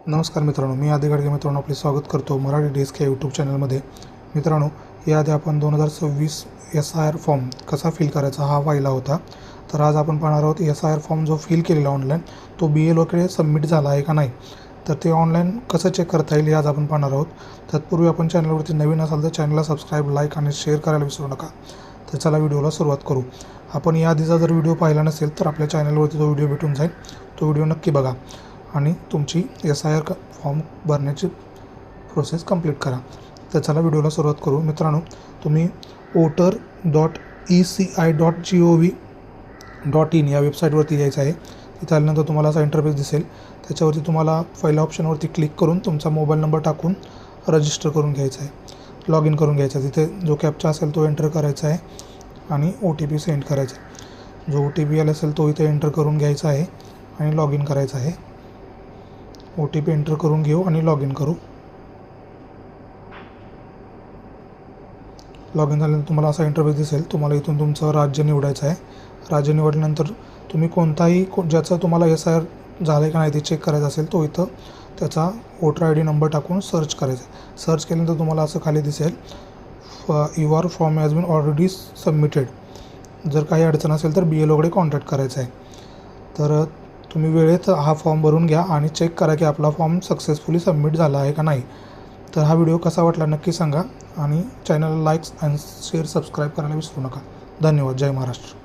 नमस्कार मित्रांनो, मी आदी गाडगे मित्रांनो आपले स्वागत करतो मराठी डेस्क या यूट्यूब चॅनलमध्ये। मित्रांनो, याआधी आपण 2026 SIR फॉर्म कसा फिल करायचा हा पाहिला होता। तर आज आपण पाहणार आहोत SIR फॉर्म जो फिल केलेला ऑनलाईन तो BLOकडे सबमिट झाला आहे का नाही, तर ते ऑनलाईन कसं चेक करता येईल हे आज आपण पाहणार आहोत। तत्पूर्वी आपण चॅनलवरती नवीन असाल तर चॅनलला सबस्क्राईब, लाईक आणि शेअर करायला विसरू नका। तर चला व्हिडिओला सुरुवात करू। आपण याआधीचा जर व्हिडिओ पाहिला नसेल तर आपल्या चॅनलवरती तो व्हिडिओ भेटून जाईल, तो व्हिडिओ नक्की बघा आणि तुमची SIR फॉर्म भरण्याची प्रोसेस कंप्लीट करा। तर चला व्हिडिओला सुरुवात करू। मित्रांनो, तुम्ही voter.eci.gov.in या वेबसाईटवरती यायचं आहे। तिथे आल्यानंतर तुम्हाला असा इंटरफेस दिसेल, त्याच्यावरती तुम्हाला पहिल्या ऑप्शनवरती क्लिक करून तुमचा मोबाईल नंबर टाकून रजिस्टर करून घ्यायचा आहे, लॉग इन करून घ्यायचा आहे। तिथे जो कॅप्चा असेल तो एंटर करायचा आहे आणि OTP सेंड करायचा आहे। जो OTP आला असेल तो इथे एंटर करून घ्यायचा आहे आणि लॉग इन करायचा आहे। OTP एंटर करून घेऊ आणि लॉग इन करू। लॉग इन झाल्यानंतर तुम्हाला असा इंटरफेस दिसेल। तुम्हाला इथून तुमचं राज्य निवडायचं आहे। राज्य निवडल्यानंतर तुम्ही कोणताही ज्याचा तुम्हाला SIR झालं आहे का नाही ते चेक करायचं असेल तो इथं त्याचा वोटर ID नंबर टाकून सर्च करायचा आहे। सर्च केल्यानंतर तुम्हाला असं खाली दिसेल, your form has been already submitted. जर काही अडचण असेल तर BLOकडे कॉन्टॅक्ट करायचं आहे। तर तुम्ही वेळेत हा फॉर्म भरून घ्या आणि चेक करा की आपला फॉर्म सक्सेसफुली सबमिट झाला आहे का नाही। तर हा व्हिडिओ कसा वाटला नक्की सांगा आणि चॅनलला लाईक्स आणि शेअर सबस्क्राईब करायला विसरू नका। धन्यवाद। जय महाराष्ट्र।